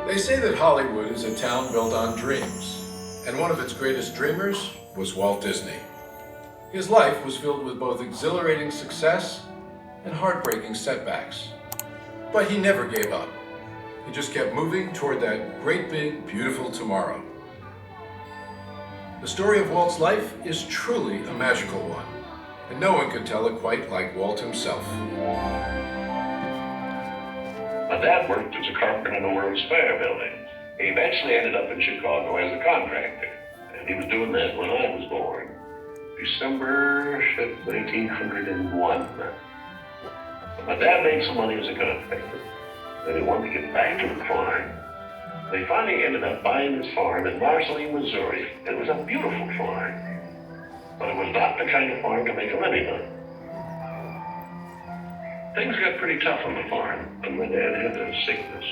They say that Hollywood is a town built on dreams, and one of its greatest dreamers was Walt Disney. His life was filled with both exhilarating success and heartbreaking setbacks. But he never gave up. He just kept moving toward that great big, beautiful tomorrow. The story of Walt's life is truly a magical one, and no one could tell it quite like Walt himself. My dad worked as a carpenter in the World's Fair building. He eventually ended up in Chicago as a contractor, and he was doing that when I was born, December 1901. My dad made some money as a contractor, and he wanted to get back to the farm. They finally ended up buying this farm in Marceline, Missouri. It was a beautiful farm, but it was not the kind of farm to make a living on. Things got pretty tough on the farm, and my dad had a sickness.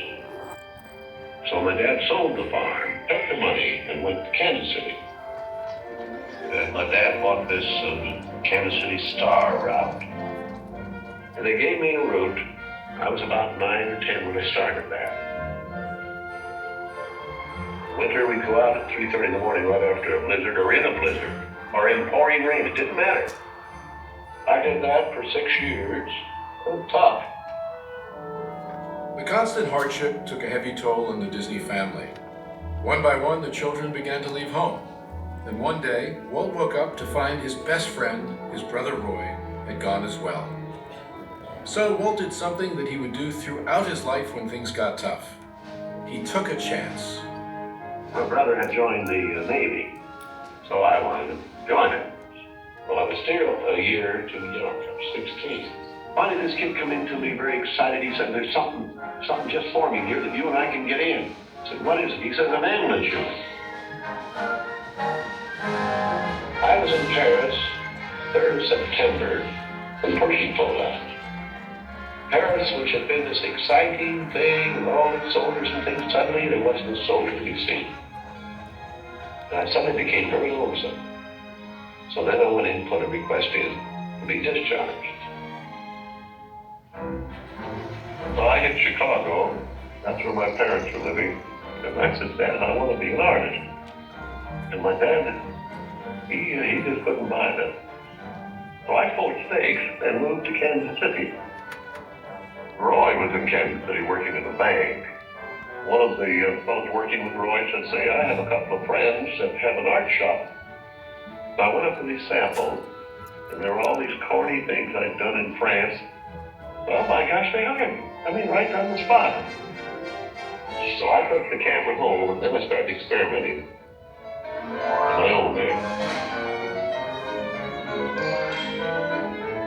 So my dad sold the farm, took the money, and went to Kansas City. And my dad bought this Kansas City Star route. And they gave me a route. I was about 9 or 10 when I started that. Winter, we'd go out at 3:30 in the morning right after a blizzard, or in a blizzard, or in pouring rain. It didn't matter. I did that for 6 years. It was tough. The constant hardship took a heavy toll on the Disney family. One by one, the children began to leave home. Then one day, Walt woke up to find his best friend, his brother Roy, had gone as well. So Walt did something that he would do throughout his life when things got tough. He took a chance. My brother had joined the Navy, so I wanted to join him. Well, I was still a year too young. I was 16. Finally, this kid come in to me very excited. He said, "There's something just forming here that you and I can get in." I said, "What is it?" He says, "An ambulance unit." I was in Paris, 3rd of September, when Percy pulled out. Paris, which had been this exciting thing with all its soldiers and things, suddenly there wasn't a soldier to be seen. And I suddenly became very lonesome. So then I went in and put a request in to be discharged. So I hit Chicago. That's where my parents were living. And I said, "Dad, I want to be an artist." And my dad, he just couldn't buy it. So I sold stakes and moved to Kansas City. Roy was in Kansas City working in a bank. One of the fellows working with Roy said, "Say, I have a couple of friends that have an art shop." So I went up to these samples, and there were all these corny things I'd done in France. Well, my gosh, they hired me. I mean, right on the spot. So I took the camera home, and then I started experimenting on my own way.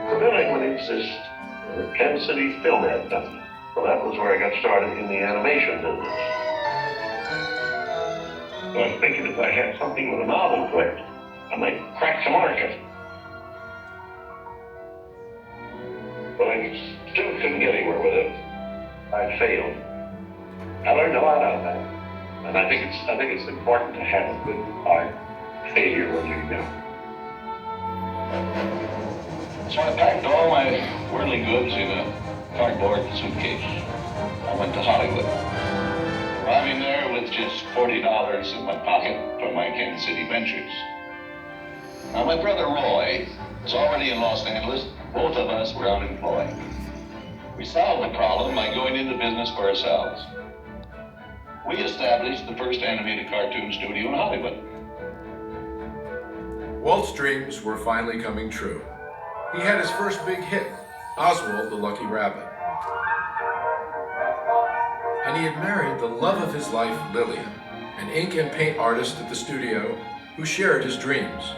So then I went into this Kansas City Film Ad Company. So that was where I got started in the animation business. So I was thinking if I had something with a novel twist, I might crack the market. But I still couldn't get anywhere with it. I failed. I learned a lot out of that. And I think it's important to have a good art failure when you're young. So I packed all my worldly goods in a cardboard suitcase. I went to Hollywood. Arriving there with just $40 in my pocket from my Kansas City ventures. Now my brother Roy was already in Los Angeles. Both of us were unemployed. We solved the problem by going into business for ourselves. We established the first animated cartoon studio in Hollywood. Walt's dreams were finally coming true. He had his first big hit, Oswald the Lucky Rabbit. And he had married the love of his life, Lillian, an ink and paint artist at the studio who shared his dreams.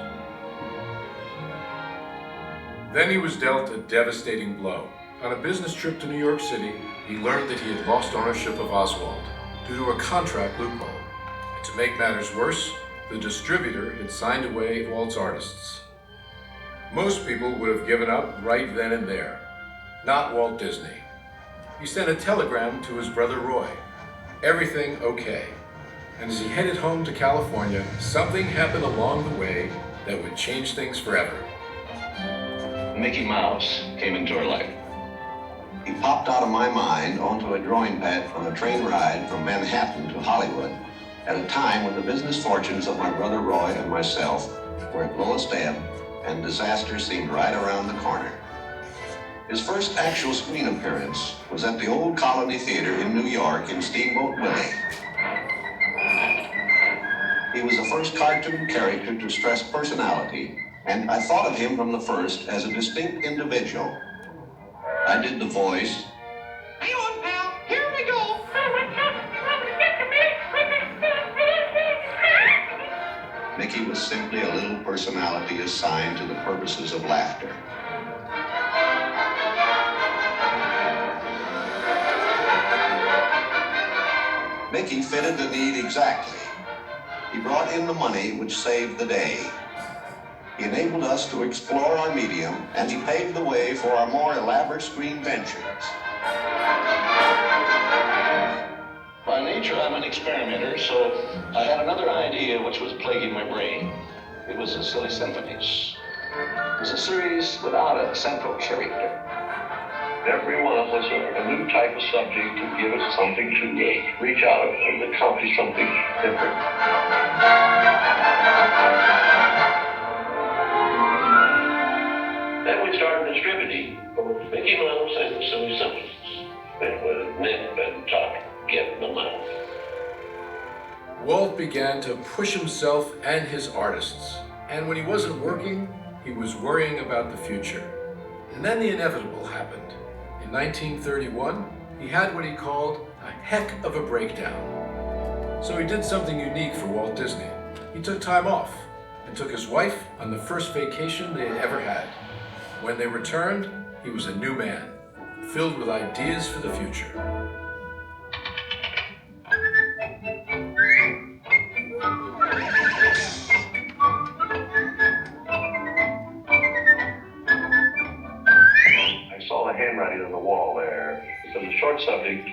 Then he was dealt a devastating blow. On a business trip to New York City, he learned that he had lost ownership of Oswald due to a contract loophole. And to make matters worse, the distributor had signed away Walt's artists. Most people would have given up right then and there. Not Walt Disney. He sent a telegram to his brother Roy. Everything okay. And as he headed home to California, something happened along the way that would change things forever. Mickey Mouse came into our life. He popped out of my mind onto a drawing pad from a train ride from Manhattan to Hollywood at a time when the business fortunes of my brother Roy and myself were at lowest ebb and disaster seemed right around the corner. His first actual screen appearance was at the Old Colony Theater in New York in Steamboat Willie. He was the first cartoon character to stress personality, and I thought of him from the first as a distinct individual. I did the voice. Hang on, pal. Here we go. Mickey was simply a little personality assigned to the purposes of laughter. Mickey fitted the need exactly. He brought in the money which saved the day. He enabled us to explore our medium, and he paved the way for our more elaborate screen ventures. By nature, I'm an experimenter, so I had another idea which was plaguing my brain. It was the Silly Symphonies. It was a series without a central character. Every one was a new type of subject to give us something to reach out and accomplish something different. Then we started distributing Mickey Mouse and the Silly Symphonies. It was nip and tuck, get in the mouth. Walt began to push himself and his artists, and when he wasn't working, he was worrying about the future. And then the inevitable happened. In 1931, he had what he called a heck of a breakdown. So he did something unique for Walt Disney. He took time off and took his wife on the first vacation they had ever had. When they returned, he was a new man, filled with ideas for the future. Handwriting on the wall there. Because a short subject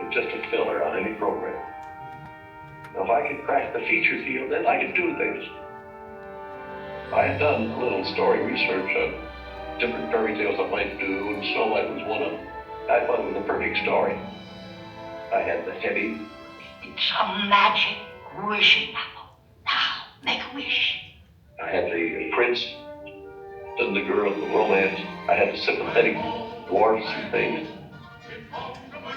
was just a filler on any program. Now, if I could crack the feature field, then I could do things. I had done a little story research on different fairy tales I might do, and Snow White was one of them. I thought it was the perfect story. I had the heavy. It's a magic wishing apple. Now, make a wish. I had the prince and the girl, the romance. I had the sympathetic dwarfs and things.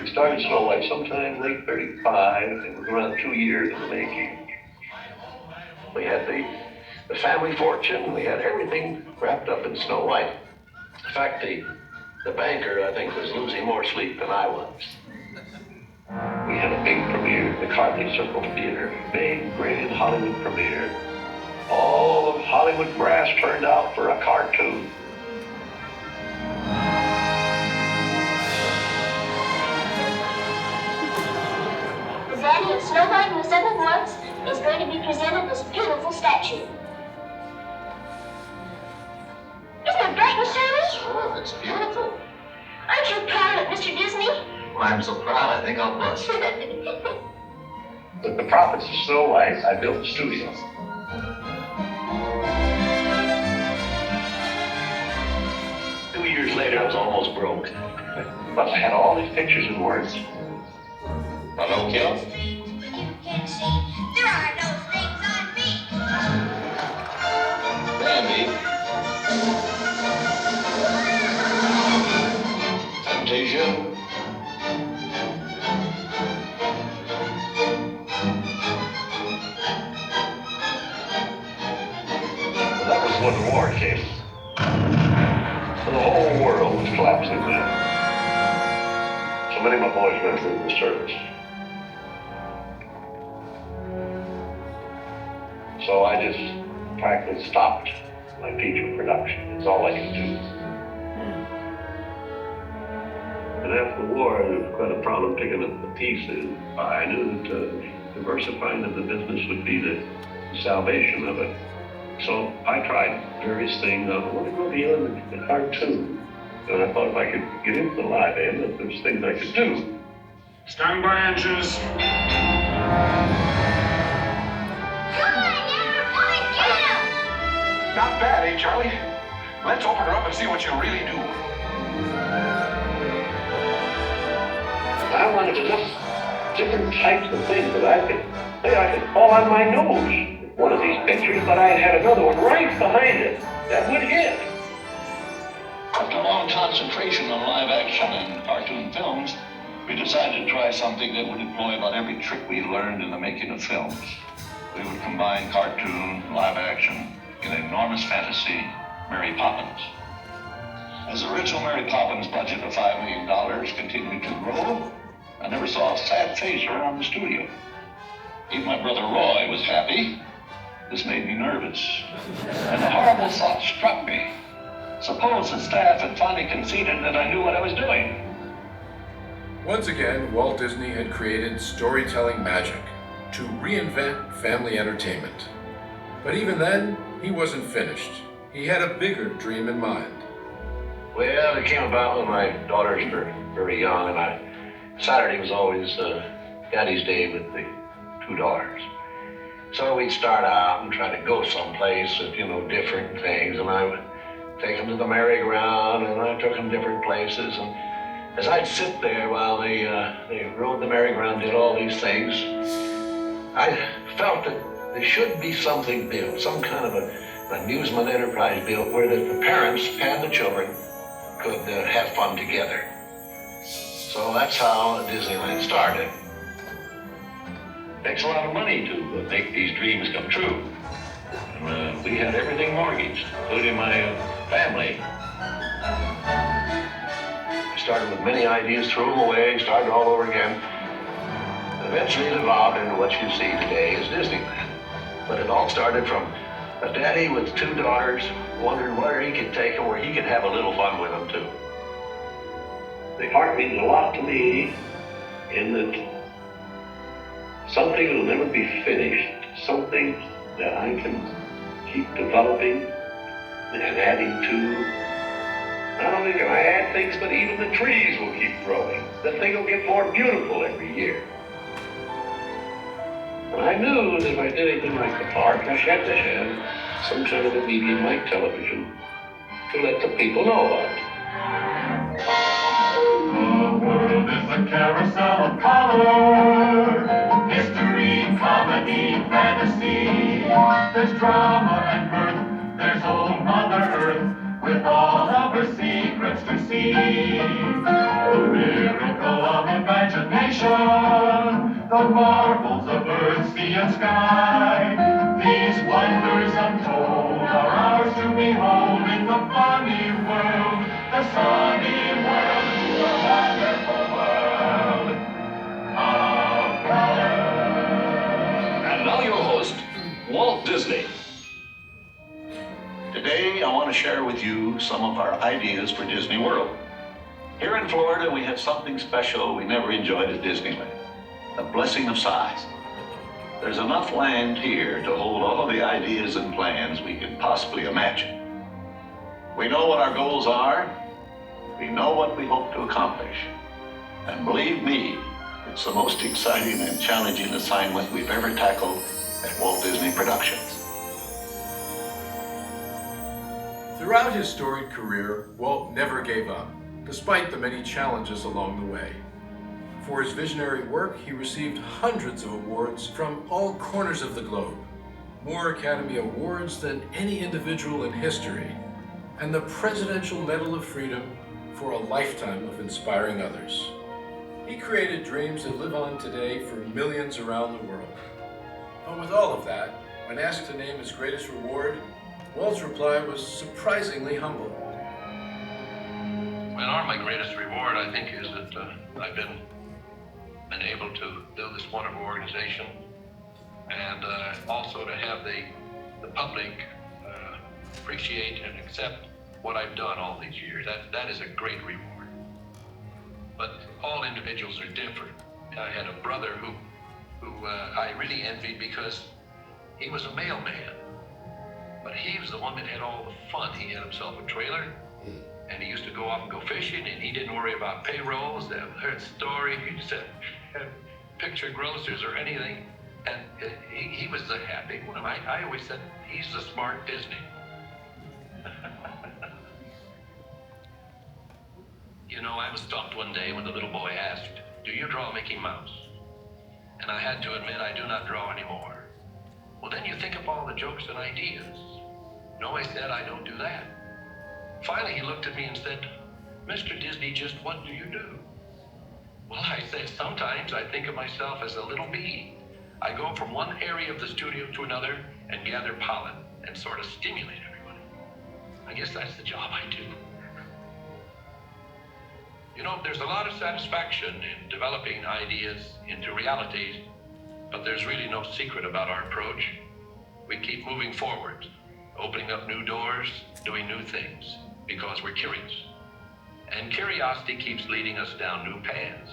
We started Snow White sometime late 35, and it was around 2 years in the making. We had the family fortune, we had everything wrapped up in Snow White. In fact, the banker, I think, was losing more sleep than I was. We had a big premiere at the Carly Circle Theater, big, grand Hollywood premiere. All of Hollywood brass turned out for a cartoon. The Danny of Snow White and the Seven Dwarfs is going to be presented as a beautiful statue. Isn't it great, Mr. Ernest? Oh, it's beautiful. Aren't you proud of it, Mr. Disney? Well, I'm so proud I think I'll bust. With the profits of Snow White, I built a studio. Years later, I was almost broke. But I had all these pictures and words. Hello, Kel? You can see there are no things on me. Bambi. Fantasia. That was when the war came. The whole world was collapsing then. So many of my boys went through the service. So I just practically stopped my feature production. It's all I could do. And after the war, there was quite a problem picking up the pieces. I knew that diversifying of the business would be the salvation of it. So I tried various things. I wanted to go beyond the cartoon. And I thought if I could get into the live end, that there's things I could do. Stand by, engines. Come on, now, come and get him! Not bad, eh, Charlie? Let's open her up and see what you really do. wanted enough different types of things that I could fall on my nose with one of these pictures, but I had another one right behind it that would hit. After a long concentration on live action and cartoon films, we decided to try something that would employ about every trick we learned in the making of films. We would combine cartoon and live action in enormous fantasy, Mary Poppins. As the original Mary Poppins budget of $5 million continued to grow, I never saw a sad face around the studio. Even my brother Roy was happy. This made me nervous. And a horrible thought struck me. Suppose the staff had finally conceded that I knew what I was doing. Once again, Walt Disney had created storytelling magic to reinvent family entertainment. But even then, he wasn't finished. He had a bigger dream in mind. Well, it came about when my daughters were very young, and Saturday was always Daddy's Day with the two daughters. So we'd start out and try to go someplace with, different things, and I would take them to the merry-go-round, and I took them different places, and as I'd sit there while they rode the merry-go-round, did all these things, I felt that there should be something built, some kind of an amusement enterprise built where the parents and the children could have fun together. So that's how Disneyland started. It takes a lot of money to make these dreams come true. And we had everything mortgaged, including my family. I started with many ideas, threw them away, started all over again. Eventually it evolved into what you see today as Disneyland. But it all started from a daddy with two daughters wondering where he could take them, where he could have a little fun with them too. The art means a lot to me in that something that'll never be finished, something that I can keep developing and adding to. Not only can I add things, but even the trees will keep growing. The thing will get more beautiful every year. And I knew that if I did anything like the park, I had to have some kind of a medium like television to let the people know about it. The world is a carousel of color. History, comedy, fantasy. There's drama and mirth. There's old Mother Earth with all of her secrets to see. The miracle of imagination. The marvels of earth, sea, and sky. These wonders untold are ours to behold in the funny world, the sunny world, the wonderful world of color. And now your host, Walt Disney. Today, I want to share with you some of our ideas for Disney World. Here in Florida, we have something special we never enjoyed at Disneyland, a blessing of size. There's enough land here to hold all the ideas and plans we can possibly imagine. We know what our goals are. We know what we hope to accomplish. And believe me, it's the most exciting and challenging assignment we've ever tackled at Walt Disney Productions. Throughout his storied career, Walt never gave up, despite the many challenges along the way. For his visionary work, he received hundreds of awards from all corners of the globe, more Academy Awards than any individual in history, and the Presidential Medal of Freedom for a lifetime of inspiring others. He created dreams that live on today for millions around the world. But with all of that, when asked to name his greatest reward, Walt's reply was surprisingly humble. Well, my greatest reward, I think, is that I've been able to build this wonderful organization, and also to have the public appreciate and accept what I've done all these years. That is a great reward. But all individuals are different. I had a brother who I really envied because he was a mailman, but he was the one that had all the fun. He had himself a trailer, and he used to go off and go fishing, and he didn't worry about payrolls, the story. He just had picture grocers or anything, and he was the happy one. I always said he's the smart Disney. You know, I was stopped one day when the little boy asked, "Do you draw Mickey Mouse?" And I had to admit I do not draw anymore. "Well, then you think up all the jokes and ideas." "No," I said, "I don't do that." Finally, he looked at me and said, "Mr. Disney, just what do you do?" Well, I said, "Sometimes I think of myself as a little bee. I go from one area of the studio to another and gather pollen and sort of stimulate everybody. I guess that's the job I do." You know, there's a lot of satisfaction in developing ideas into realities, but there's really no secret about our approach. We keep moving forward, opening up new doors, doing new things, because we're curious. And curiosity keeps leading us down new paths.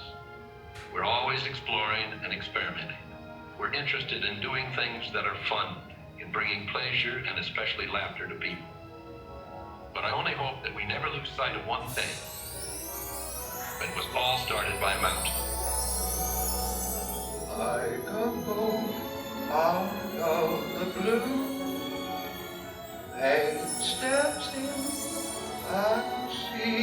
We're always exploring and experimenting. We're interested in doing things that are fun, in bringing pleasure and especially laughter to people. But I only hope that we never lose sight of one thing. It was all started by a mouse. Like a bolt out of the blue, fate steps in, I see